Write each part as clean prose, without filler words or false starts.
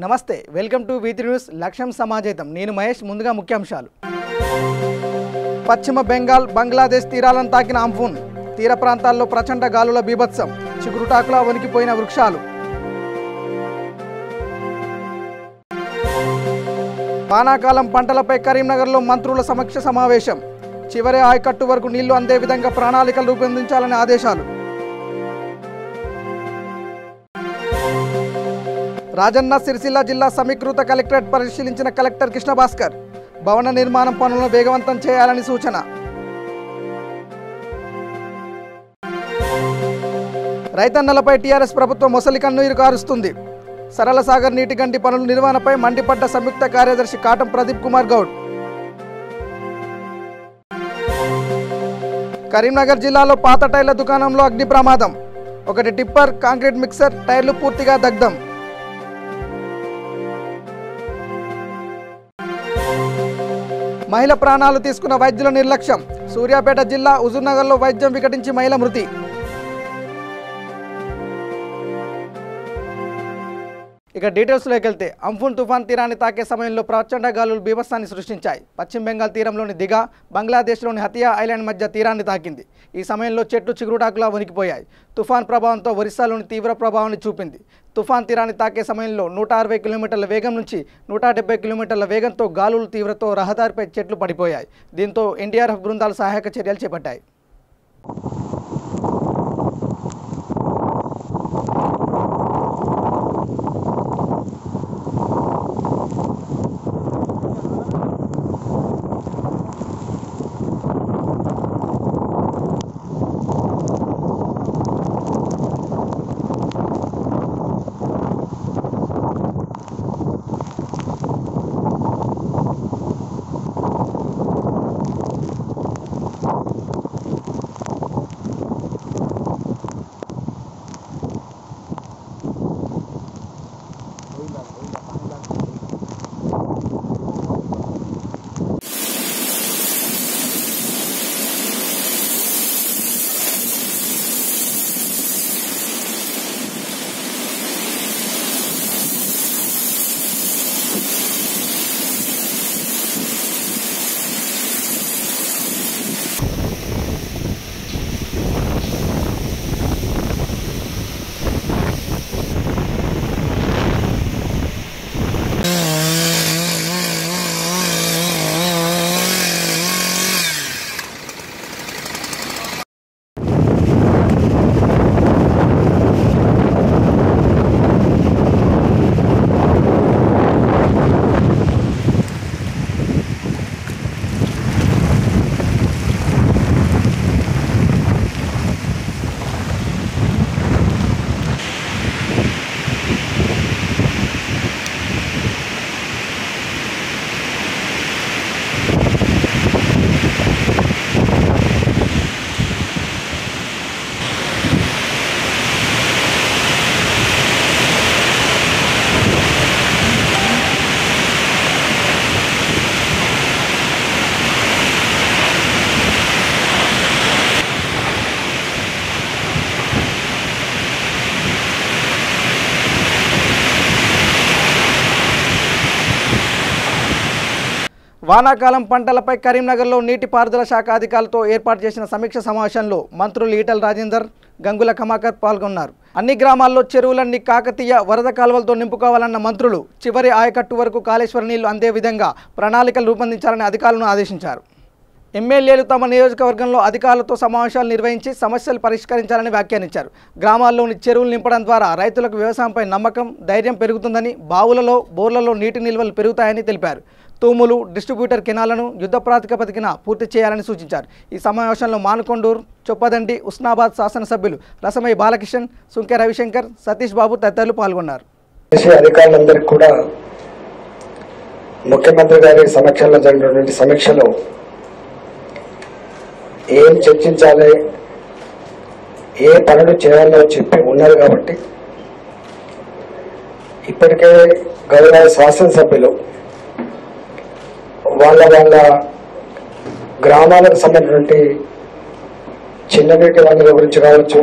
నమస్తే welcome to V3 news లక్ష్యం సమాజేతం నేను మహేష్ ముందుగా ముఖ్యాంశాలు పశ్చిమ బెంగాల్ బంగ్లాదేశ్ తీరాలను తాకిన అంఫూన్ తీర ప్రాంతాల్లో ప్రచండ గాలుల బీభత్సం చిగురుటాకులా వణికిపోయిన వృక్షాలు వానాకాలం పంటలపై కరీంనగర్లో మంత్రుల సమీక్ష సమావేశం చివరి ఆయకట్టు వరకు నీళ్లు అందే విధంగా ప్రణాళికలు రూపొందించాలని ఆదేశాలు రాజన్న సిరిసిల్ల జిల్లా సమీకృత కలెక్టరేట్ పరిశీలించిన కలెక్టర్ కృష్ణ భాస్కర్ భవన నిర్మాణం పనులను వేగవంతం చేయాలని సూచన రైతన్నలపై టీఆర్ఎస్ ప్రభుత్వం మొసలి కన్నీరు కారుస్తుంది సరళ సాగర్ నీటి గంటి పనుల నిర్వహణపై మండిపడ్డ సంయుక్త కార్యదర్శి కాటం ప్రదీప్ కుమార్ గౌడ్ కరీంనగర్ జిల్లాలో పాత టైర్ల దుకాణంలో అగ్ని ప్రమాదం ఒకటి టిప్పర్ కాంక్రీట్ మిక్సర్ టైర్లు పూర్తిగా దగ్ధం మహిళ ప్రాణాలు తీసుకున్న వైద్యుల నిర్లక్ష్యం సూర్యాపేట జిల్లా హుజూర్నగర్లో వైద్యం వికటించి మహిళ మృతి ఇక డీటెయిల్స్లోకి వెళ్తే అంఫూన్ తుఫాన్ తీరాన్ని తాకే సమయంలో ప్రచండ గాలులు బీభత్సాన్ని సృష్టించాయి పశ్చిమ బెంగాల్ తీరంలోని దిగా బంగ్లాదేశ్లోని హతియా ఐలాండ్ మధ్య తీరాన్ని తాకింది ఈ సమయంలో చెట్లు చిగురుటాకులా వణికిపోయాయి తుఫాన్ ప్రభావంతో ఒరిస్సాలోని తీవ్ర ప్రభావాన్ని చూపింది తుఫాన్ తీరాన్ని తాకే సమయంలో 160 కిలోమీటర్ల వేగం నుంచి 170 కిలోమీటర్ల వేగంతో గాలుల తీవ్రతో రహదారిపై చెట్లు పడిపోయాయి దీంతో ఎన్డీఆర్ఎఫ్ బృందాలు సహాయక చర్యలు చేపట్టాయి వానాకాలం పంటలపై కరీంనగర్లో నీటిపారుదల శాఖ అధికారులతో ఏర్పాటు చేసిన సమీక్ష సమావేశంలో మంత్రులు ఈటల రాజేందర్ గంగుల కమాకర్ పాల్గొన్నారు అన్ని గ్రామాల్లో చెరువులన్నీ కాకతీయ వరద కాలువలతో నింపుకోవాలన్న మంత్రులు చివరి ఆయకట్టు వరకు కాళేశ్వర నీళ్లు అందే విధంగా ప్రణాళికలు రూపొందించాలని అధికారులను ఆదేశించారు ఎమ్మెల్యేలు తమ నియోజకవర్గంలో అధికారులతో సమావేశాలు నిర్వహించి సమస్యలు పరిష్కరించాలని వ్యాఖ్యానించారు గ్రామాల్లోని చెరువులు నింపడం ద్వారా రైతులకు వ్యవసాయంపై నమ్మకం ధైర్యం పెరుగుతుందని బావులలో బోర్లలో నీటి నిల్వలు పెరుగుతాయని తెలిపారు తూములు డిస్ట్రిబ్యూటర్ కెనాలను యుద్ధ ప్రాతిపదికన పూర్తి చేయాలని సూచించారు ఈ సమావేశంలో మానుకొండూరు చొప్పదండి ఉస్నాబాద్ శాసనసభ్యులు రసమయ్య బాలకిషన్ సుంకె రవిశంకర్ సతీష్ బాబు తదితరులు పాల్గొన్నారు అధికారులందరికీ కూడా ముఖ్యమంత్రి గారి సమక్షంలో జరిగినటువంటి సమీక్షలో ఏం చర్చించాలి ఏ పనులు చేయాలో చెప్పి ఉన్నారు కాబట్టి ఇప్పటికే గౌరవ శాసనసభ్యులు వాళ్ళ గ్రామాలకు సంబంధించినటువంటి చిన్న నీటి వనరుల గురించి కావచ్చు,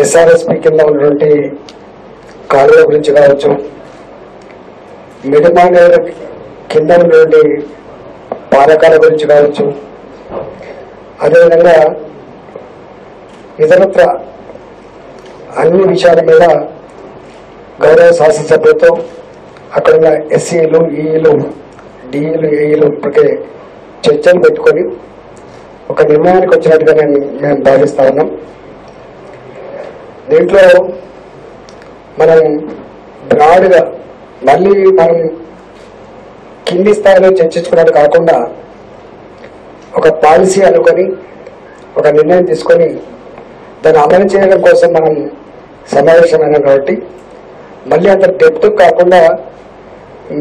ఎస్ఆర్ఎస్పి కింద ఉన్నటువంటి కాలువల గురించి కావచ్చు, మిడిమానేరు కింద నుండి పాలకాల గురించి కావచ్చు, అదేవిధంగా ఇతరత్ర అన్ని విషయాల మీద గౌరవ శాసనసభ్యులతో అక్కడున్న ఎస్సీలు, ఈఈలు, డిఈలు, ఏఈలు ఇప్పటికే చర్చలు పెట్టుకొని ఒక నిర్ణయానికి వచ్చినట్టుగా మేము భావిస్తా ఉన్నాం. దీంట్లో మనం బ్రాడ్గా మళ్ళీ మనం కింది స్థాయిలో చర్చించుకున్నట్టు కాకుండా ఒక పాలసీ అనుకొని ఒక నిర్ణయం తీసుకొని దాన్ని అమలు చేయడం కోసం మనం సమావేశమైనాం. కాబట్టి మళ్ళీ అంత డెప్త్ కాకుండా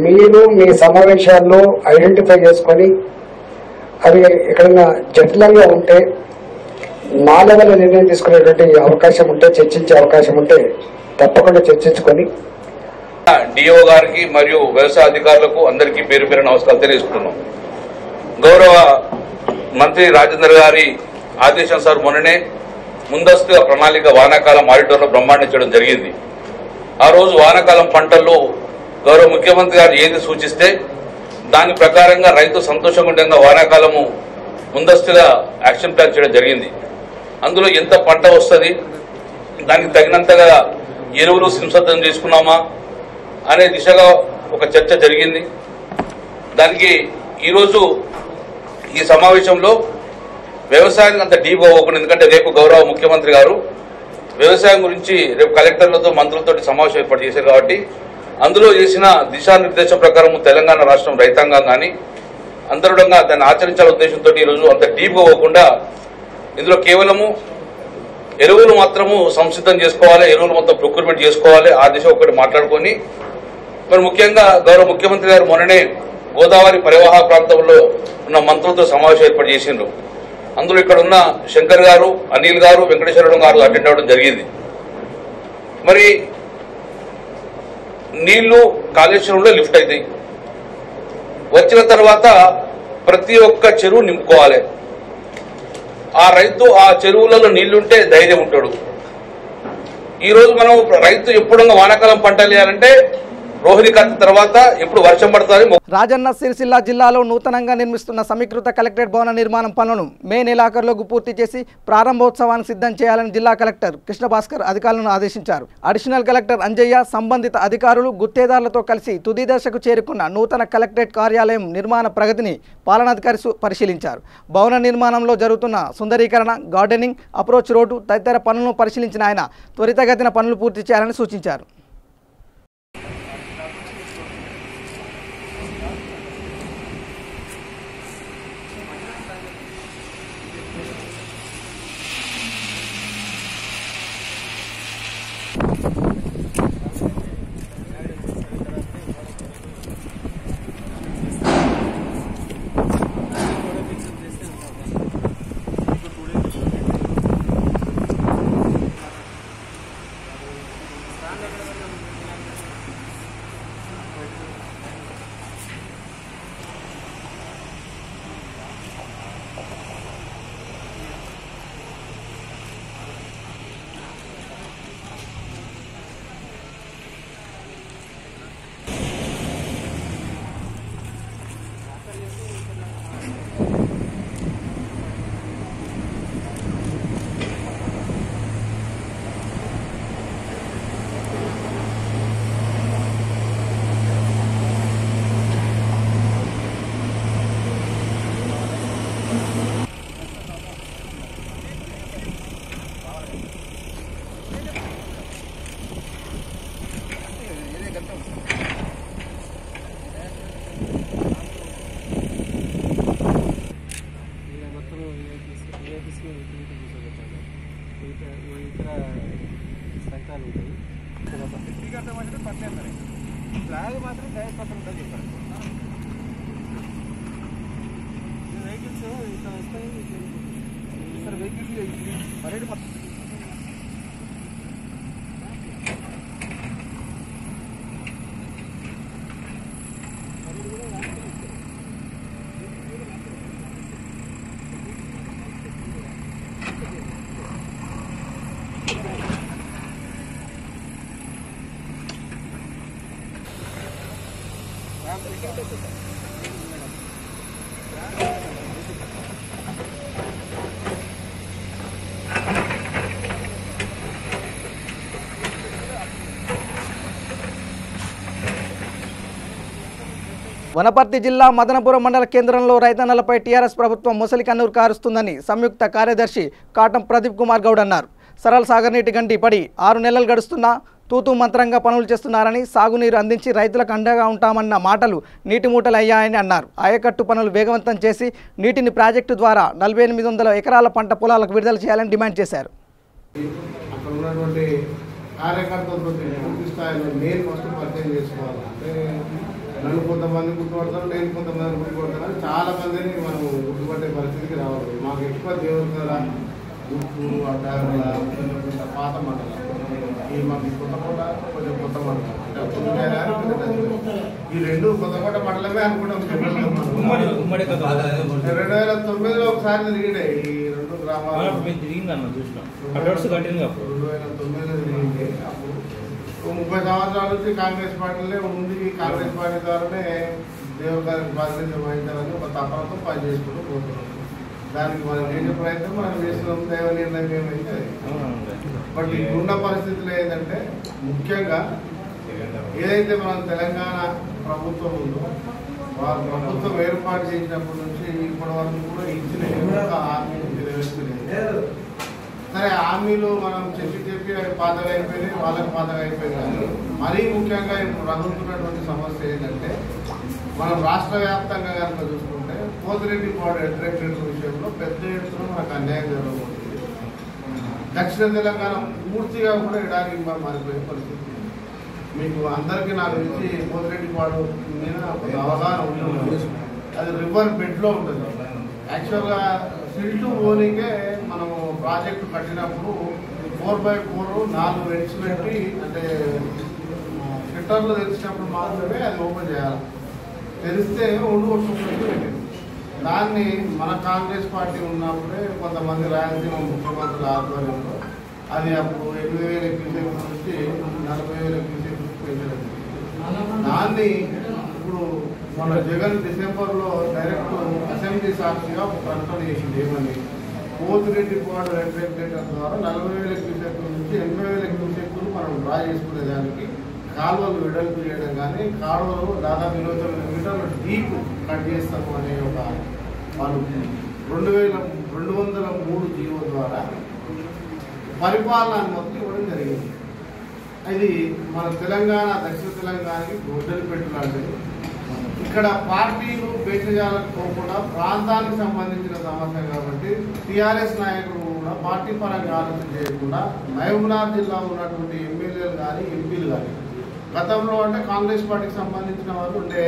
మీరు మీ సమావేశాల్లో ఐడెంటిఫై చేసుకొని అవి ఎక్కడన్నా జటిలంగా ఉంటే మా లెవెల్లో నిర్ణయం తీసుకునేటువంటి అవకాశం ఉంటే, చర్చించే అవకాశం ఉంటే తప్పకుండా చర్చించుకొని డిఓ గారికి మరియు వ్యవసాయ అధికారులకు అందరికీ పేరు పేరు నమస్కారాలు తెలియజేస్తున్నాం. గౌరవ మంత్రి రాజేందర్ గారి ఆదేశానుసారం మొన్ననే ముందస్తుగా ప్రణాళిక వానాకాలం ఆడిటోర్లో బ్రహ్మాండించడం జరిగింది. ఆ రోజు వానాకాలం పంటల్లో గౌరవ ముఖ్యమంత్రి గారు ఏది సూచిస్తే దాని ప్రకారంగా రైతు సంతోషంగా ఉండేందుకు వానాకాలము ముందస్తుగా యాక్షన్ ప్లాన్ చేయడం జరిగింది. అందులో ఎంత పంట వస్తుంది, దానికి తగినంతగా ఎరువులు సిద్ధం చేసుకున్నామా అనే దిశగా ఒక చర్చ జరిగింది. దానికి ఈరోజు ఈ సమావేశంలో వ్యవసాయానికి అంత డీప్ అవ్వకుండా, ఎందుకంటే రేపు గౌరవ ముఖ్యమంత్రి గారు వ్యవసాయం గురించి రేపు కలెక్టర్లతో మంత్రులతో సమావేశం ఏర్పాటు చేశారు. కాబట్టి అందులో చేసిన దిశానిర్దేశం ప్రకారం తెలంగాణ రాష్ట్రం రైతాంగం కానీ అందరుడంగా దాన్ని ఆచరించాల ఉద్దేశంతో ఈరోజు అంత డీప్గా పోకుండా ఇందులో కేవలము ఎరువులు మాత్రము సంసిద్ధం చేసుకోవాలి, ఎరువులు మొత్తం ప్రొక్యూర్మెంట్ చేసుకోవాలి, ఆ దిశ ఒకటి మాట్లాడుకొని మరి ముఖ్యంగా గౌరవ ముఖ్యమంత్రి గారు మొన్ననే గోదావరి పరివాహక ప్రాంతంలో ఉన్న మంత్రులతో సమావేశం ఏర్పాటు చేసిండ్రు. అందులో ఇక్కడ ఉన్న శంకర్ గారు, అనిల్ గారు, వెంకటేశ్వరరావు గారు అటెండ్ అవ్వడం జరిగింది. మరి నీళ్లు కాళేశ్వరంలో లిఫ్ట్ అవుతాయి, వచ్చిన తర్వాత ప్రతి ఒక్క చెరువు నింపుకోవాలి. ఆ రైతు ఆ చెరువులలో నీళ్లుంటే ధైర్యం ఉంటాడు. ఈరోజు మనం రైతు ఎప్పుడన్నా వానాకాలం పంటలు వేయాలంటే రోహిణి కార్తె తర్వాత ఎప్పుడు వర్షం పడుతుంది. రాజన్న సిరిసిల్ల జిల్లాలో నూతనంగా నిర్మిస్తున్న సమీకృత కలెక్టరేట్ భవన నిర్మాణం పనులను మే నెలాఖరులోకి పూర్తి చేసి ప్రారంభోత్సవానికి సిద్ధం చేయాలని జిల్లా కలెక్టర్ కృష్ణ భాస్కర్ అధికారులను ఆదేశించారు. అడిషనల్ కలెక్టర్ అంజయ్య సంబంధిత అధికారులు గుత్తేదారులతో కలిసి తుది దశకు చేరుకున్న నూతన కలెక్టరేట్ కార్యాలయం నిర్మాణ ప్రగతిని పాలనాధికారి పరిశీలించారు. భవన నిర్మాణంలో జరుగుతున్న సుందరీకరణ, గార్డెనింగ్, అప్రోచ్ రోడ్డు తదితర పనులను పరిశీలించిన ఆయన త్వరితగతిన పనులు పూర్తి చేయాలని సూచించారు. వనపర్తి జిల్లా మదనపురం మండల కేంద్రంలో రైతన్నలపై టీఆర్ఎస్ ప్రభుత్వం ముసలి కన్నూరు కారుస్తుందని సంయుక్త కార్యదర్శి కాటం ప్రదీప్ కుమార్ గౌడ్ అన్నారు. సరళ సాగర్ నీటి గంటి పడి 6 నెలలు గడుస్తున్నా తూతూ మంత్రంగా పనులు చేస్తున్నారని, సాగునీరు అందించి రైతులకు అండగా ఉంటామన్న మాటలు నీటి మూటలు అయ్యాయని అన్నారు. ఆయకట్టు పనులు వేగవంతం చేసి నీటిని ప్రాజెక్టు ద్వారా 4800 ఎకరాల పంట పొలాలకు విడుదల చేయాలని డిమాండ్ చేశారు. నన్ను కొంతమంది గుర్తుపడతారు, నేను కొంతమంది గుర్తుపడతాను. చాలా మందిని మనం గుర్తుపట్టే పరిస్థితికి రావాలి. మాకు ఎక్కువ దేవతల గుర్తు పాత మండలం ఈ మాకు కొత్తకోట కొంచెం కొత్త మండలం ఈ రెండు కొత్తకోట మండలమే అనుకుంటాం. 2009లో ఒకసారి తిరిగినాయి ఈ రెండు గ్రామాలు. 2009లో తిరిగింది. అప్పుడు 30 సంవత్సరాల నుంచి కాంగ్రెస్ పార్టీలో ఉంది. కాంగ్రెస్ పార్టీ ద్వారానే దేవుడు గారికి ప్రాతినిధ్యం వహించాలని ఒక తపనతో పనిచేసుకుంటూ పోతున్నాం. దానికి మనం చేసే ప్రయత్నం మనం చేస్తున్నాం. దైవ నిర్ణయం ఏమైతే బట్ ఇప్పుడున్న పరిస్థితులు ఏంటంటే ముఖ్యంగా ఏదైతే మనం తెలంగాణ ప్రభుత్వం ఉందో వారు ప్రభుత్వం ఏర్పాటు చేసినప్పటి నుంచి ఇప్పటి వరకు కూడా ఇచ్చిన హామీ నెరవేర్చలేదు. సరే హామీలు మనం చెప్పి పాతగా అయిపోయినాయి, వాళ్ళకి పాతగా అయిపోయింది. కానీ మరీ ముఖ్యంగా ఇప్పుడు రగులుతున్నటువంటి సమస్య ఏంటంటే మనం రాష్ట్ర వ్యాప్తంగా కనుక చూసుకుంటే పోతిరెడ్డిపాడు అట్రాక్టెడ్ విషయంలో పెద్ద ఎత్తున మనకు అన్యాయం జరగబోతుంది. దక్షిణ తెలంగాణ పూర్తిగా కూడా ఎడారికి మారిపోయే పరిస్థితి. మీకు అందరికీ నాకు తెలిసి పోతిరెడ్డిపాడు మీద ఒక అవగాహన ఉంటుంది. అది రివర్ బెడ్లో ఉంటుంది. యాక్చువల్గా సిల్టు ఓనికే మనము ప్రాజెక్టు కట్టినప్పుడు 4x4 4 వెడ్స్ పెట్టి అంటే షట్టర్లు తెరిచినప్పుడు మాత్రమే అది ఓపెన్ చేయాలి. తెరిస్తే ఒండు కొట్టుకుంటూ పెట్టింది. దాన్ని మన కాంగ్రెస్ పార్టీ ఉన్నప్పుడే కొంతమంది రాయలసీమ ముఖ్యమంత్రుల ఆధ్వర్యంలో అది అప్పుడు 8,000 క్యూసెక్ నుంచి 40,000 క్యూసెక్ పెంచడం. దాన్ని ఇప్పుడు మన జగన్ డిసెంబర్లో డైరెక్ట్ అసెంబ్లీ సాక్షిగా ఒక ప్రకటన చేసింది. ఏమని పోతిరెడ్డిపాడు అట్రాక్టెడ్ ద్వారా 40,000 క్యూసెక్ల నుంచి 80,000 క్యూసెక్లు మనం డ్రా చేసుకునేదానికి కాలువలు వెడల్పు చేయడం కానీ కాలువలు దాదాపు 29 మీటర్ల డీప్ కట్ చేస్తాము అనే ఒక వాళ్ళు 2203 జీవో ద్వారా పరిపాలన అనుమతి ఇవ్వడం జరిగింది. ఇది మన తెలంగాణ దక్షిణ తెలంగాణకి గొడ్డలి పెట్టులాంటిది. ఇక్కడ పార్టీలు బేచజాలకు పోకుండా ప్రాంతానికి సంబంధించిన సమస్య కాబట్టి టీఆర్ఎస్ నాయకులు కూడా పార్టీ పరంగా ఆలోచన చేయకుండా మహబూబ్నగర్ జిల్లా ఉన్నటువంటి ఎమ్మెల్యేలు కానీ ఎంపీలు కానీ గతంలో అంటే కాంగ్రెస్ పార్టీకి సంబంధించిన వాళ్ళు ఉండే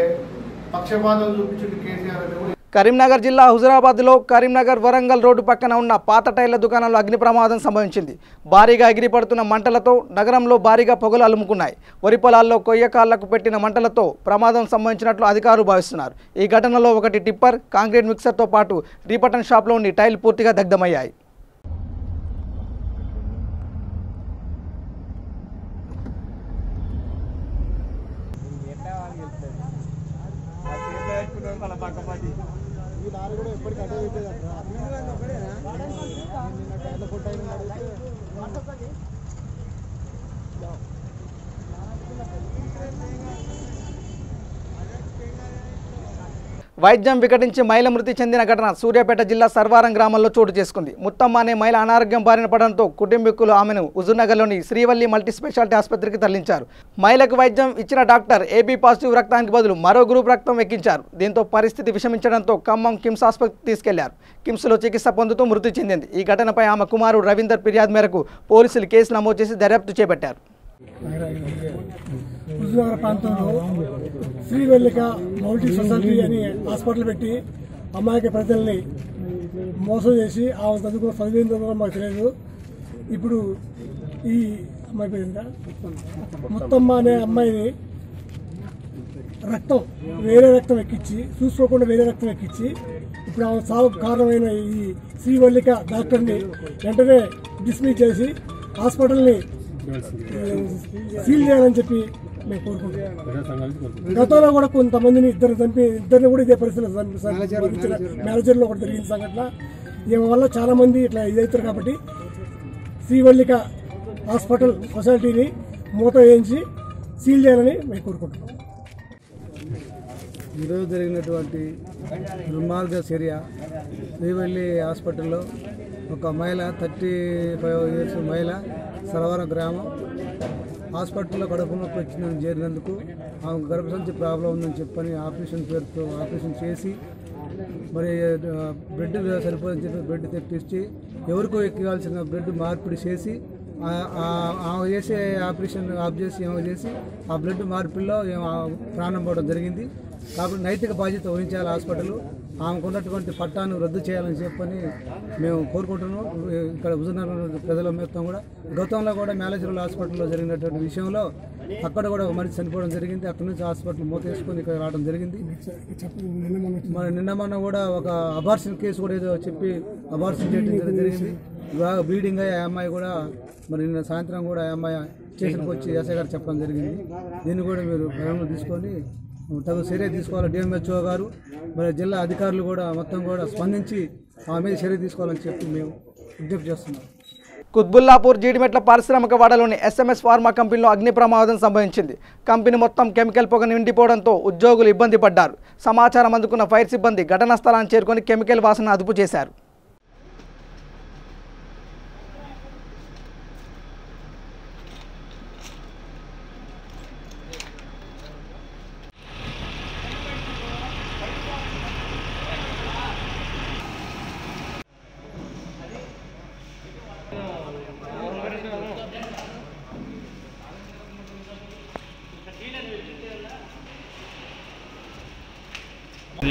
పక్షపాతం చూపించింది కేసీఆర్ అంటే కూడా. కరీంనగర్ జిల్లా హుజురాబాద్లో కరీంనగర్ వరంగల్ రోడ్డు పక్కన ఉన్న పాత టైర్ల దుకాణంలో అగ్ని ప్రమాదం సంభవించింది. భారీగా ఎగిరిపడుతున్న మంటలతో నగరంలో భారీగా పొగలు అలుముకున్నాయి. వరి పొలాల్లో కొయ్యకాళ్లకు పెట్టిన మంటలతో ప్రమాదం సంభవించినట్లు అధికారులు భావిస్తున్నారు. ఈ ఘటనలో ఒకటి టిప్పర్, కాంక్రీట్ మిక్సర్తో పాటు రీపటన్ షాప్లోని టైల్ పూర్తిగా దగ్ధమయ్యాయి. వైద్యం వికటించి మహిళ మృతి చెందిన ఘటన సూర్యాపేట జిల్లా సర్వారం గ్రామంలో చోటు చేసుకుంది. ముత్తమ్మ అనే మహిళ అనారోగ్యం బారిన పడడంతో కుటుంబీకులు ఆమెను హుజూర్నగర్లోని శ్రీవల్లి మల్టీ స్పెషాలిటీ ఆసుపత్రికి తరలించారు. మహిళకు వైద్యం ఇచ్చిన డాక్టర్ ఏబీ పాజిటివ్ రక్తానికి బదులు మరో గ్రూప్ రక్తం ఎక్కించారు. దీంతో పరిస్థితి విషమించడంతో ఖమ్మం కిమ్స్ ఆసుపత్రికి తీసుకెళ్లారు. కిమ్స్లో చికిత్స పొందుతూ మృతి చెందింది. ఈ ఘటనపై ఆమె కుమారుడు రవీందర్ ఫిర్యాదు మేరకు పోలీసులు కేసు నమోదు చేసి దర్యాప్తు చేపట్టారు. హుజూర్నగర్ ప్రాంతంలో శ్రీవల్లిక మల్టీ స్పెషాలిటీ అని హాస్పిటల్ పెట్టి అమ్మాయికి ప్రజల్ని మోసం చేసి ఆమె చదువుకున్న చదివిందో మాకు తెలియదు. ఇప్పుడు ఈ అమ్మాయి పేరు ముత్తమ్మ అనే అమ్మాయిని వేరే రక్తం ఎక్కించి చూసుకోకుండా వేరే రక్తం ఎక్కించి ఇప్పుడు ఆమె చావుకు కారణమైన ఈ శ్రీవల్లిక డాక్టర్ని వెంటనే డిస్మిస్ చేసి హాస్పిటల్ని సీల్ చేయాలని చెప్పి మేము కోరుకుంటున్నాం. గతంలో కూడా కొంతమందిని ఇద్దరిని కూడా ఇదే పరిస్థితుల్లో మేనేజర్లో కూడా జరిగిన సంఘటన. దీని వల్ల చాలా మంది ఇట్లా ఇదవుతారు. కాబట్టి శ్రీవల్లిక హాస్పిటల్ సొసైటీని మూత వేయించి సీల్ చేయాలని మేము కోరుకుంటున్నాం. ఈరోజు జరిగినటువంటి దుర్మార్గ చర్య శ్రీవల్లి హాస్పిటల్లో ఒక మహిళ 35 years మహిళ సరవర గ్రామం హాస్పిటల్లో కడుపు నొప్పి వచ్చిందని చేరినందుకు ఆమెకు గర్భసంచి ప్రాబ్లం ఉందని చెప్పని ఆపరేషన్ పేరుతో ఆపరేషన్ చేసి మరి బ్లడ్ సరిపోదని చెప్పి బ్లడ్ తెప్పించి ఎవరికో ఎక్కాల్సిన బ్లడ్ మార్పిడి చేసి ఆమె చేసే ఆపరేషన్ ఆఫ్ చేసి ఏమో చేసి ఆ బ్లడ్ మార్పిడిలో ప్రాణం పోవడం జరిగింది. కాబట్టి నైతిక బాధ్యత వహించాలి హాస్పిటల్. ఆమెకు ఉన్నటువంటి పట్టాను రద్దు చేయాలని చెప్పని మేము కోరుకుంటున్నాం. ఇక్కడ హుజూర్నగర్ ప్రజల మొత్తం కూడా గతంలో కూడా మేనేజర్ల హాస్పిటల్లో జరిగినటువంటి విషయంలో అక్కడ కూడా ఒక మనిషి చనిపోవడం జరిగింది. అక్కడి నుంచి హాస్పిటల్ మూత వేసుకొని ఇక్కడ రావడం జరిగింది. మరి నిన్న మొన్న కూడా ఒక అబార్షన్ కేసు కూడా ఏదో చెప్పి అబార్షన్ చేయడం జరిగింది. బాగా బ్లీడింగ్ అయ్యి ఆ అమ్మాయి కూడా మరి నిన్న సాయంత్రం కూడా ఆ అమ్మాయి స్టేషన్కి వచ్చి ఎస్ఐ గారు చెప్పడం జరిగింది. దీన్ని కూడా మీరు పరిగణన తీసుకొని తగు చర్య తీసుకోవాలి. డిఎంహెచ్ఓ గారు మరి జిల్లా అధికారులు కూడా మొత్తం కూడా స్పందించి ఆమె మీద చర్య తీసుకోవాలని చెప్పి మేము విజ్ఞప్తి చేస్తున్నాం. కుత్బుల్లాపూర్ జీడిమెట్ల పారిశ్రామిక వాడలోని SMS ఫార్మా కంపెనీలో అగ్ని ప్రమాదం సంభవించింది. కంపెనీ మొత్తం కెమికల్ పొగ నిండిపోవడంతో ఉద్యోగులు ఇబ్బంది పడ్డారు. సమాచారం అందుకున్న ఫైర్ సిబ్బంది ఘటనా స్థలాన్ని చేరుకొని కెమికల్ వాసన అదుపు చేశారు.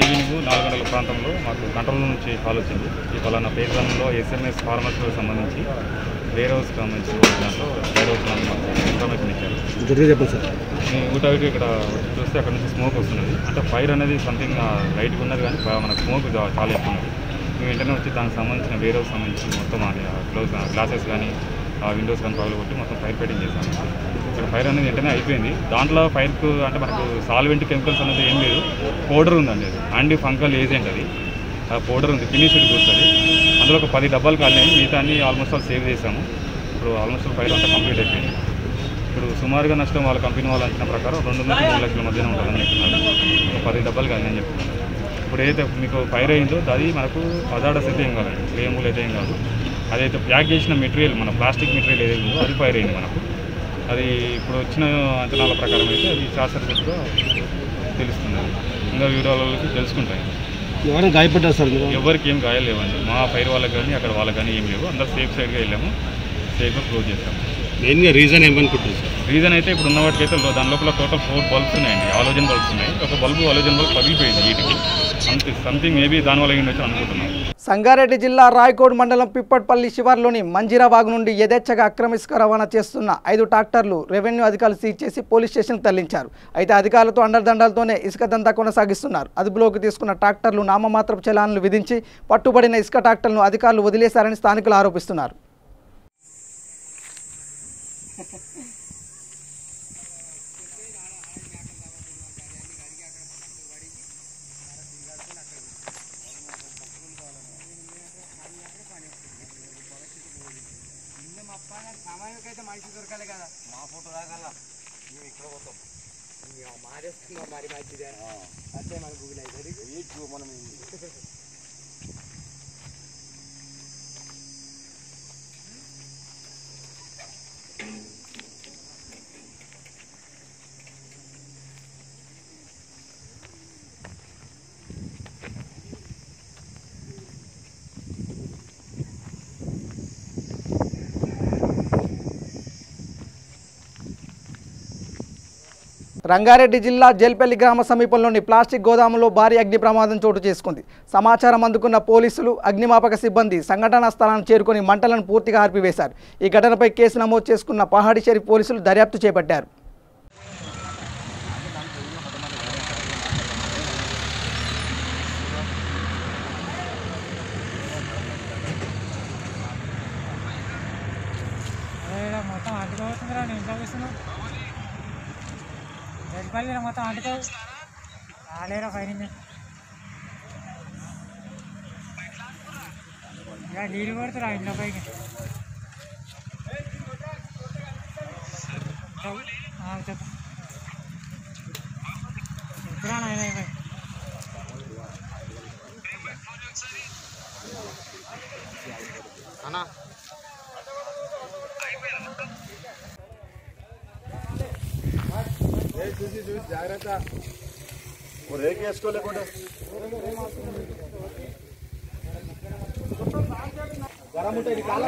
ఈవినింగ్ 4 గంటల ప్రాంతంలో మాకు కంట్రోల్ నుంచి కాల్ వచ్చింది. ఈ పలానా పేజ్ 1లో SMS ఫార్మసీకి సంబంధించి వేర్ హౌస్ సంబంధించిన దాంట్లో వేర్ హౌస్ మాకు ఇన్ఫర్మేషన్ ఇచ్చారు. చెప్పండి సార్. మేము ఊటకి ఇక్కడ చూస్తే అక్కడ నుంచి స్మోక్ వస్తున్నది. అంటే ఫైర్ అనేది సంథింగ్ లైట్గా ఉన్నది కానీ మనకు స్మోక్ చాలా ఎక్కువ ఉన్నది. మేము వెంటనే వచ్చి దానికి సంబంధించిన వేర్ హౌస్ సంబంధించి మొత్తం గ్లాసెస్ కానీ విండోస్ కానీ పగలగొట్టి మొత్తం ఫైర్ ఫైటింగ్ చేశాము. ఇక్కడ ఫైర్ అనేది వెంటనే అయిపోయింది. దాంట్లో ఫైర్కు అంటే మనకు సాల్వెంట్ కెమికల్స్ అనేది ఏం లేదు, పౌడర్ ఉందండి. అది యాంటీ ఫంగల్ ఏజెంట్. అది ఆ పౌడర్ ఉంది, ఫినిష్డ్ గూడ్స్. అది అందులో ఒక 10 డబ్బాలు కాలినాయి. మిగతా అన్ని ఆల్మోస్ట్ ఆల్ సేవ్ చేశాము. ఇప్పుడు ఆల్మోస్ట్ ఫైర్ అంతా కంప్లీట్ అయిపోయింది. ఇప్పుడు సుమారుగా నష్టం వాళ్ళ కంపెనీ వాళ్ళు అంచనా ప్రకారం 2 నుంచి 3 లక్షల మధ్యన ఉంటుందని చెప్తున్నారు. ఒక 10 డబ్బాలు కాలినాయని చెప్తున్నారు. ఇప్పుడు ఏదైతే మీకు ఫైర్ అయిందో అది మనకు హజార్డస్ అయితే ఏం కాదండి, ఫ్లేములు అయితే ఏం కాదు. అదైతే ప్యాక్ చేసిన మెటీరియల్, మన ప్లాస్టిక్ మెటీరియల్ ఏదైతే ఉందో అది ఫైర్ అయింది మనకు. అది ఇప్పుడు వచ్చిన అంచనాల ప్రకారం అయితే అది షార్ట్ సర్క్యూట్గా తెలుస్తుంది. ఇంకా వివరాలకి తెలుసుకుంటాయి. ఎవరైనా గాయపడ్డారు సార్? ఎవరికి ఏం గాయాలు లేవండి. మా ఫైర్ వాళ్ళకి కానీ అక్కడ వాళ్ళకి కానీ ఏం లేవు. అందరూ సేఫ్ సైడ్గా వెళ్ళాము, సేఫ్గా క్లోజ్ చేస్తాము. మెయిన్గా రీజన్ ఏమనుకుంటుంది సార్? రీజన్ అయితే ఇప్పుడు ఉన్న వాటికైతే దాని లోపల టోటల్ 4 బల్బ్స్ ఉన్నాయండి, హాలోజన్ బల్బ్స్ ఉన్నాయి. ఒక బల్బు హాలోజన్ బల్బ్ పగిలిపోయింది వీటికి. సంథింగ్ మేబీ దానివల్ల ఉండొచ్చు అనుకుంటున్నాం. సంగారెడ్డి జిల్లా రాయకోడ్ మండలం పిప్పట్పల్లి శివార్లోని మంజీరాబాగ్ నుండి యథేచ్ఛగా అక్రమ ఇసుక రవాణా చేస్తున్న 5 ట్రాక్టర్లు రెవెన్యూ అధికారులు సీజ్ చేసి పోలీస్ స్టేషన్కి తరలించారు. అయితే అధికారులతో అండదండాలతోనే ఇసుక దందా కొనసాగిస్తున్నారు. అదుపులోకి తీసుకున్న ట్రాక్టర్లు నామమాత్రపు చలాన్లు విధించి పట్టుబడిన ఇసుక ట్రాక్టర్లను అధికారులు వదిలేశారని స్థానికులు ఆరోపిస్తున్నారు. అయితే మనిషి దొరకాలి కదా, మా ఫోటో రాగల మేము ఇక్కడ పోతాం మారేస్తున్నాం. మరి మంచిదే అంటే మన గూగుల్ అయితే మనం రంగారెడ్డి జిల్లా జల్పల్లి గ్రామ సమీపంలోని ప్లాస్టిక్ గోదాములో భారీ అగ్ని ప్రమాదం చోటు చేసుకుంది. సమాచారం అందుకున్న పోలీసులు, అగ్నిమాపక సిబ్బంది సంఘటనా స్థలాన్ని చేరుకొని మంటలను పూర్తిగా ఆర్పివేశారు. ఈ ఘటనపై కేసు నమోదు చేసుకున్న పహాడి షరీఫ్ పోలీసులు దర్యాప్తు చేపట్టారు. మొత్తం అడ్డుకోవచ్చురా, నేను చూపిస్తున్నాను. రూపాయలు మొత్తం అంటుతావు ఆలేరా ఫైన్ నీళ్ళు కొడుతురా ఇంట్లో పైకి చెప్పు చెప్తురా నాయన అన్నా చూసి జాగ్రత్త రేపు వేసుకోలేకుండా గరం ఉంటుంది కాళ్ళ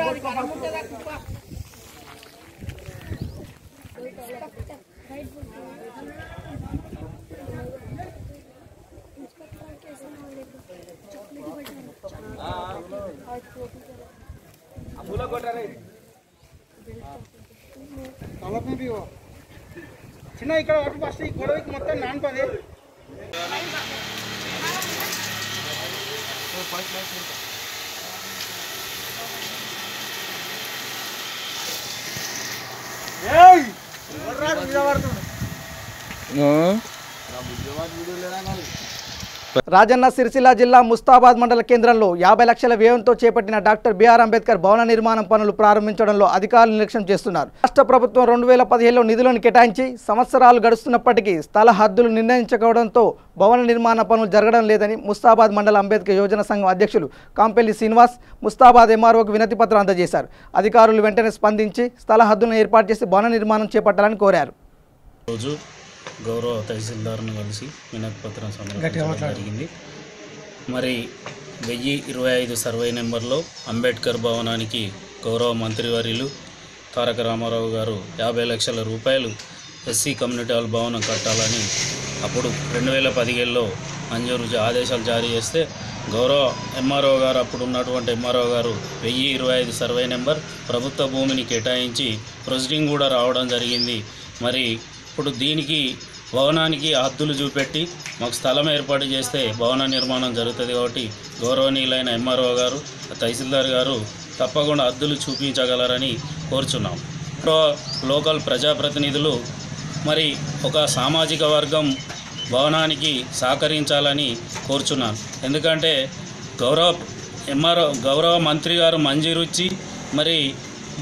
అమూల కొట్టారే చిన్న ఇక్కడ ఫస్ట్ ఈ గొడవకి మొత్తం నానపది రాజన్న సిరిసిల్ల జిల్లా ముస్తాబాద్ మండల కేంద్రంలో 50 లక్షల వ్యయంతో చేపట్టిన డాక్టర్ బిఆర్ అంబేద్కర్ భవన నిర్మాణం పనులు ప్రారంభించడంలో అధికారులు నిర్లక్ష్యం చేస్తున్నారు. రాష్ట్ర ప్రభుత్వం 2015లో నిధులను కేటాయించి సంవత్సరాలు గడుస్తున్నప్పటికీ స్థల హద్దులు నిర్ణయించుకోవడంతో భవన నిర్మాణ పనులు జరగడం లేదని ముస్తాబాద్ మండల అంబేద్కర్ యోజన సంఘం అధ్యక్షులు కాంపెల్లి శ్రీనివాస్ ముస్తాబాద్ ఎంఆర్ఓకు వినతి పత్రం అందజేశారు. అధికారులు వెంటనే స్పందించి స్థల హద్దులను ఏర్పాటు చేసి భవన నిర్మాణం చేపట్టాలని కోరారు. గౌరవ తహసీల్దార్ను కలిసి వినతి పత్రం సమర్పించడం జరిగింది. మరి 1025 సర్వే నెంబర్లో అంబేద్కర్ భవనానికి గౌరవ మంత్రివర్యులు తారక రామారావు గారు 50 లక్షల రూపాయలు ఎస్సీ కమ్యూనిటీ హాల్ భవనం కట్టాలని అప్పుడు 2017లో మంజూరు ఆదేశాలు జారీ చేస్తే గౌరవ ఎంఆర్ఓ గారు అప్పుడు ఉన్నటువంటి ఎంఆర్ఓ గారు 1025 సర్వే నెంబర్ ప్రభుత్వ భూమిని కేటాయించి ప్రొసీడింగ్ కూడా రావడం జరిగింది. మరి ఇప్పుడు దీనికి భవనానికి హద్దులు చూపెట్టి మాకు స్థలం ఏర్పాటు చేస్తే భవన నిర్మాణం జరుగుతుంది. కాబట్టి గౌరవనీయులైన ఎంఆర్ఓ గారు తహసీల్దార్ గారు తప్పకుండా హద్దులు చూపించగలరని కోరుచున్నాం. లోకల్ ప్రజాప్రతినిధులు మరి ఒక సామాజిక వర్గం భవనానికి సహకరించాలని కోరుచున్నాను. ఎందుకంటే గౌరవ మంత్రి గారు మంజూరిచ్చి మరి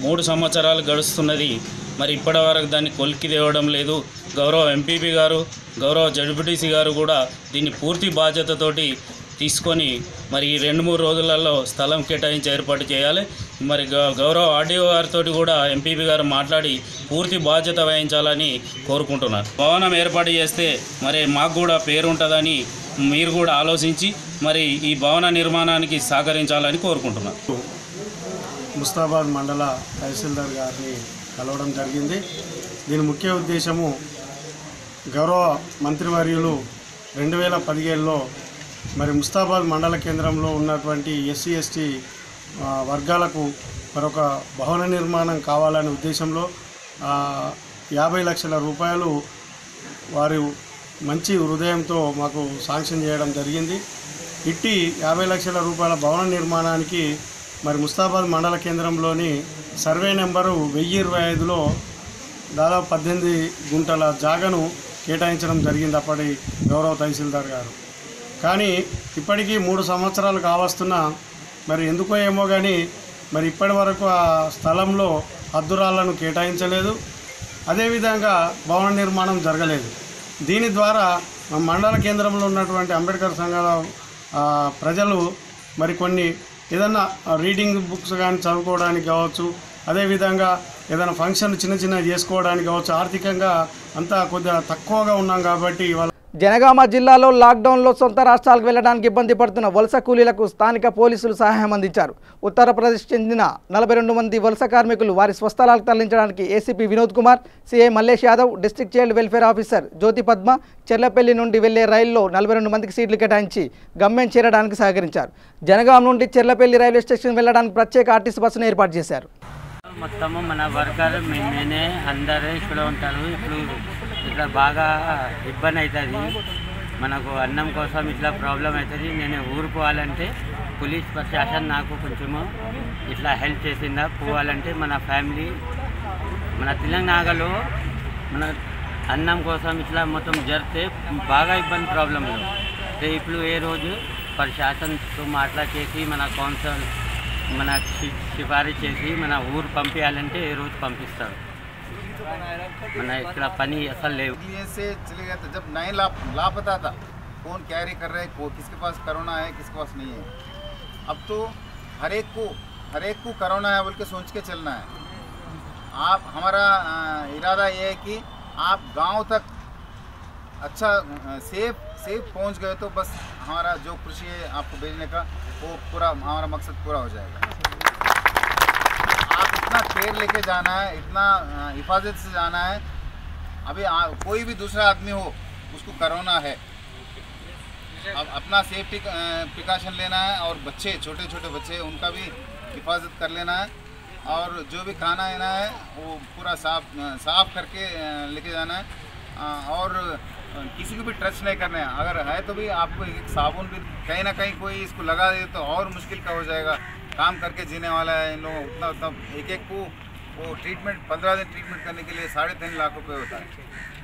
3 సంవత్సరాలు గడుస్తున్నది. మరి ఇప్పటి వరకు దాన్ని కొలిక్కి తేవడం లేదు. గౌరవ ఎంపీపీ గారు గౌరవ జడ్పీటీసీ గారు కూడా దీన్ని పూర్తి బాధ్యతతోటి తీసుకొని మరి ఈ 2-3 రోజులలో స్థలం కేటాయించి ఏర్పాటు చేయాలి. మరి గౌరవ ఆర్డీఓ గారితో కూడా ఎంపీపీ గారు మాట్లాడి పూర్తి బాధ్యత వహించాలని కోరుకుంటున్నాను. భవనం ఏర్పాటు చేస్తే మరి మాకు కూడా పేరు ఉంటుందని మీరు కూడా ఆలోచించి మరి ఈ భవన నిర్మాణానికి సహకరించాలని కోరుకుంటున్నాను. ముస్తాబాద్ మండల తహసీల్దార్ గారిని కలవడం జరిగింది. దీని ముఖ్య ఉద్దేశము గౌరవ మంత్రివర్యులు 2017లో మరి ముస్తాబాద్ మండల కేంద్రంలో ఉన్నటువంటి ఎస్సీ ఎస్టీ వర్గాలకు మరొక భవన నిర్మాణం కావాలనే ఉద్దేశంలో 50 లక్షల రూపాయలు వారు మంచి హృదయంతో మాకు శాంక్షన్ చేయడం జరిగింది. ఇట్టి 50 లక్షల రూపాయల భవన నిర్మాణానికి మరి ముస్తాబాద్ మండల కేంద్రంలోని సర్వే నెంబరు 1025లో దాదాపు 18 గుంటల జాగను కేటాయించడం జరిగింది అప్పటి గౌరవ తహసీల్దార్ గారు. కానీ ఇప్పటికీ 3 సంవత్సరాలు కావస్తున్నా మరి ఎందుకో ఏమో కానీ మరి ఇప్పటి వరకు ఆ స్థలంలో హద్దురాళ్లను కేటాయించలేదు. అదేవిధంగా భవన నిర్మాణం జరగలేదు. దీని ద్వారా మండల కేంద్రంలో ఉన్నటువంటి అంబేద్కర్ సంఘాల ప్రజలు మరి కొన్ని ఏదన్నా రీడింగ్ బుక్స్ కానీ చదువుకోవడానికి కావచ్చు, అదేవిధంగా ఏదైనా ఫంక్షన్ చిన్న చేసుకోవడానికి కావచ్చు, ఆర్థికంగా అంతా కొద్దిగా తక్కువగా ఉన్నాం కాబట్టి జనగామ జిల్లాలో లాక్డౌన్లో సొంత రాష్ట్రాలకు వెళ్లడానికి ఇబ్బంది పడుతున్న వలస కూలీలకు స్థానిక పోలీసులు సహాయం అందించారు. ఉత్తరప్రదేశ్ చెందిన 42 మంది వలస కార్మికులు వారి స్వస్థలాలకు తరలించడానికి ACP Vinod Kumar, CI Mallesh Yadav, district child welfare officer Jyothi Padma Cherlapalli నుండి వెళ్లే రైల్లో 42 మందికి సీట్లు కేటాయించి గమ్యం చేరడానికి సహకరించారు. జనగాం నుండి చెర్లపల్లి రైల్వే స్టేషన్ వెళ్లడానికి ప్రత్యేక ఆర్టీసీ బస్సును ఏర్పాటు చేశారు. మొత్తము మన వర్కర్ మేమే అందరూ ఇక్కడ ఉంటారు. ఇప్పుడు ఇట్లా బాగా ఇబ్బంది అవుతుంది, మనకు అన్నం కోసం ఇట్లా ప్రాబ్లం అవుతుంది. నేను ఊరు పోవాలంటే పోలీస్ ప్రశాసన నాకు కొంచెము ఇట్లా హెల్ప్ చేసిందా. పోవాలంటే మన ఫ్యామిలీ మన తెలంగాణలో మన అన్నం కోసం ఇట్లా మొత్తం జరితే బాగా ఇబ్బంది ప్రాబ్లంలో ఇప్పుడు ఏ రోజు ప్రశాసనతో మాట్లాడేసి మన కౌన్సిల్ మన సిఫారసు చేసి మన ఊరు పంపించాలంటే ఏ రోజు పంపిస్తారు మన ఇక్కడ పని అసలు లేవు से चले गया था जब नए लापता था कौन कैरी कर रहे किसके पास कोरोना है किसके पास नहीं है अब तो हर एक को कोरोना है बोल के सोच के चलना है आप हमारा इरादा ये है कि आप गांव तक अच्छा सेफ पहुंच गए तो बस हमारा जो खुशी है आपको भेजने का वो पूरा हमारा मकसद पूरा हो जाएगा आप इतना केयर लेके जाना है इतना हिफाजत से जाना है अभी कोई भी दूसरा आदमी हो उसको कोरोना है अब अपना सेफ्टी प्रिकॉशन लेना है और बच्चे छोटे छोटे बच्चे उनका भी हिफाजत कर लेना है और जो भी खाना लेना है वो पूरा साफ करके लेके जाना है और किसी को भी टच नहीं करना है अगर है तो भी आपको एक साबुन भी कहीं ना कहीं कोई इसको लगा दे तो और मुश्किल का हो जाएगा काम करके जीने वाला है इन लोगों उतना एक को वो ट्रीटमेंट 15 दिन ट्रीटमेंट करने के लिए 3.5 लाख रुपए होता है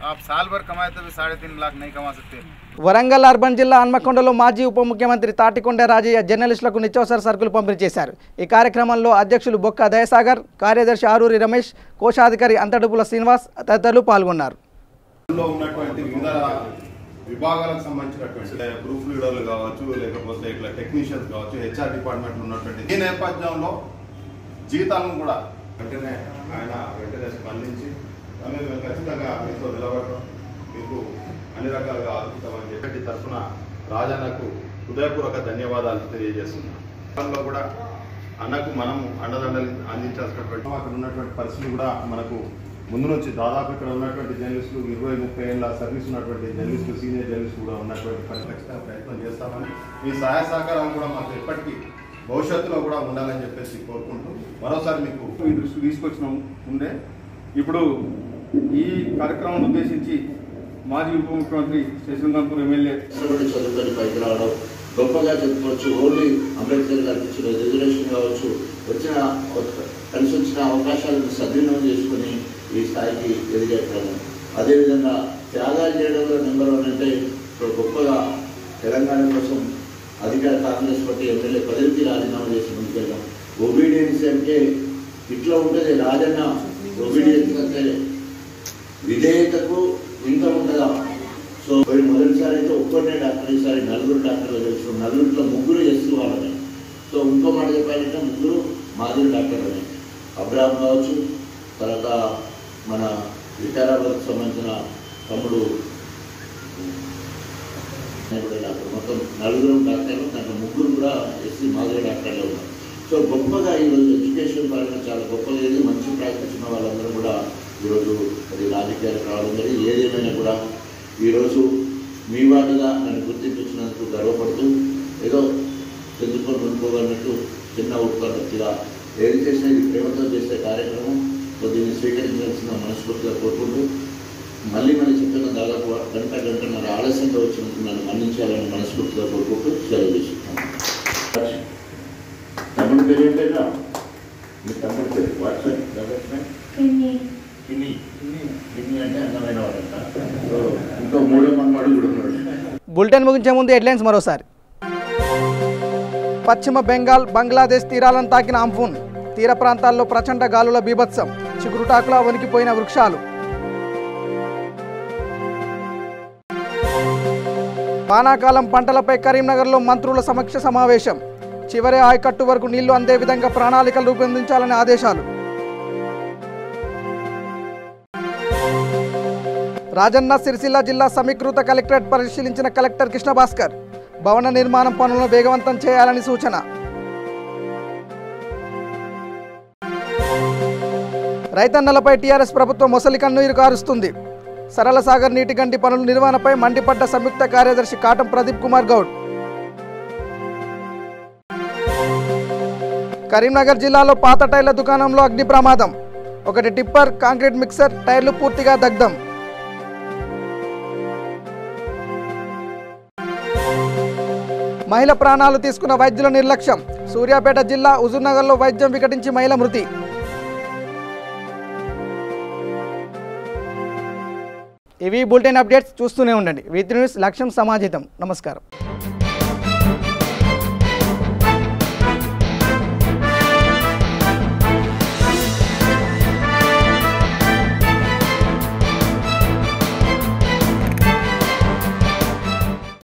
आप साल भर कमाए तो भी 3.5 लाख नहीं कमा सकते వరంగల్ అర్బన్ జిల్లా హన్మకొండలో మాజీ ఉప ముఖ్యమంత్రి తాటికొండ రాజయ్య జర్నలిస్టులకు నిత్యావసర సరుకులు పంపిణీ చేశారు. ఈ కార్యక్రమంలో అధ్యక్షులు బొక్క దయసాగర్, కార్యదర్శి ఆరూరి రమేష్, కోశాధికారి అంతడుపుల శ్రీనివాస్ తదితరులు పాల్గొన్నారు. విభాగాలకు సంబంధించినటువంటి ప్రూఫ్ రీడర్లు కావచ్చు లేకపోతే ఇట్లా టెక్నీషియన్స్ కావచ్చు హెచ్ఆర్ డిపార్ట్మెంట్లో ఉన్నటువంటి ఈ నేపథ్యంలో జీతాలను కూడా వెంటనే ఆయన స్పందించి మేము ఖచ్చితంగా మీతో నిలబడటం మీకు అన్ని రకాలుగా ఆదుకుంటామని చెప్పి తరఫున రాజన్నకు హృదయపూర్వక ధన్యవాదాలు తెలియజేస్తున్నాం. దానిలో కూడా అన్నకు మనం అండదండలు అందించాల్సినటువంటి అక్కడ ఉన్నటువంటి పరిస్థితులు కూడా మనకు ముందు నుంచి దాదాపు ఇక్కడ ఉన్నటువంటి జర్నలిస్టులు 20-30 ఏళ్ళ సర్వీస్ ఉన్నటువంటి జర్నలిస్టులు సీనియర్ జర్నలిస్టులు కూడా ఉన్నటువంటి ఖచ్చితంగా ప్రయత్నం చేస్తామని మీ సహాయ సహకారం కూడా మాకు ఎప్పటికీ భవిష్యత్తులో కూడా ఉండాలని చెప్పేసి కోరుకుంటూ మరోసారి మీకు ఈ దృష్టి తీసుకొచ్చిన ఉండే ఇప్పుడు ఈ కార్యక్రమాన్ని ఉద్దేశించి మాజీ ఉప ముఖ్యమంత్రి శశికాంత్పూర్ ఎమ్మెల్యే చదువుకొని పైకి రావడం గొప్పగా చెప్పుకోవచ్చు. ఓన్లీ అంబేద్కర్ గారికి ఇచ్చిన రిజర్వేషన్ కావచ్చు కలిసి వచ్చిన అవకాశాలను సద్వినియోగం చేసుకుని ఈ స్థాయికి ఎదిగేటాము. అదేవిధంగా త్యాగాలు చేయడంలో నెంబర్ 1 అంటే గొప్పగా తెలంగాణ కోసం అధికార కాంగ్రెస్ పార్టీ ఎమ్మెల్యే పదవికి రాజీనామా చేసి ముందుకెళ్ళాం. ఒబీడియన్స్ అంటే ఇట్లా ఉంటుంది. రాజన్న ఒబీడియన్స్ అంటే విధేయతకు ఇంత ఉంటుందా. సో మొదటిసారి అయితే ఒక్కరినే డాక్టర్, ఈసారి 4 డాక్టర్లు తెలుసు. 4 ముగ్గురు ఎస్సీ వాళ్ళని. సో ఇంకో మాట చెప్పాలంటే ముగ్గురు మాజీ డాక్టర్లని. అబ్రాహం కావచ్చు, తర్వాత మన వికారాబాద్కి సంబంధించిన తమ్ముడు డాక్టర్, మొత్తం 4 డాక్టర్లు, దాంట్లో 3 కూడా ఎస్సీ మాజీ డాక్టర్లే ఉన్నారు. సో గొప్పగా ఈరోజు ఎడ్యుకేషన్ పరంగా చాలా గొప్పగా ఏది మంచి ప్రాక్టీస్ ఉన్న వాళ్ళందరూ కూడా ఈరోజు అది రాజకీయాలకు రావడం జరిగింది. ఏదేమైనా కూడా ఈరోజు మీ వాటిగా నన్ను గుర్తించినందుకు గర్వపడుతూ ఏదో చంద్రపూర్ నుండుకోవాలన్నట్టు చిన్న ఉపకరణగా ఏది చేసినా ఇది ప్రేమతో చేసే కార్యక్రమం. సో దీన్ని స్వీకరించాల్సిన మనస్ఫూర్తిగా కోరుకుంటూ మళ్ళీ చెప్పిన దాదాపు గంటన్నర ఆలస్యంగా వచ్చినందుకు నన్ను మన్నించాలని మనస్ఫూర్తిగా కోరుకుంటూ సెలవు తీసుకుంటాను. తమ్ముడి పేరు ఏంటైనా మీ తమ్ముడి పేరు వాట్సాప్ కిన్ని అంటే అందమైన వాడంట. సో ఇంకో 3 మనవాడు కూడా ఉన్నాడు. బులెటిన్ ముగించే ముందు హెడ్లైన్స్ మరోసారి. పశ్చిమ బెంగాల్, బంగ్లాదేశ్ తీరాలను తాకిన అంఫూన్. తీర ప్రాంతాల్లో ప్రచండ గాలుల బీభత్సం. చిగురుటాకులా వణికిపోయిన వృక్షాలు. వానాకాలం పంటలపై కరీంనగర్లో మంత్రుల సమీక్ష సమావేశం. చివరి ఆయకట్టు వరకు నీళ్లు అందే విధంగా ప్రణాళికలు రూపొందించాలని ఆదేశాలు. రాజన్న సిరిసిల్ల జిల్లా సమీకృత కలెక్టరేట్ పరిశీలించిన కలెక్టర్ కృష్ణభాస్కర్. భవన నిర్మాణం పనులను వేగవంతం చేయాలని సూచన. రైతన్నలపై టీఆర్ఎస్ ప్రభుత్వం మొసలి కన్నీరు కారుస్తుంది. సరళ సాగర్ నీటి గంటి పనుల నిర్వహణపై మండిపడ్డ సంయుక్త కార్యదర్శి కాటం ప్రదీప్ కుమార్ గౌడ్. కరీంనగర్ జిల్లాలో పాత టైర్ల దుకాణంలో అగ్ని ప్రమాదం. 1 టిప్పర్, కాంక్రీట్ మిక్సర్, టైర్లు పూర్తిగా దగ్ధం. మహిళ ప్రాణాలు తీసుకున్న వైద్యుల నిర్లక్ష్యం. సూర్యాపేట జిల్లా హుజూర్నగర్లో వైద్యం వికటించి మహిళ మృతి. ఇవి బులెటిన్ అప్డేట్స్ చూస్తూనే ఉండండి. V3 న్యూస్ లక్ష్యం సమాజితం. నమస్కారం.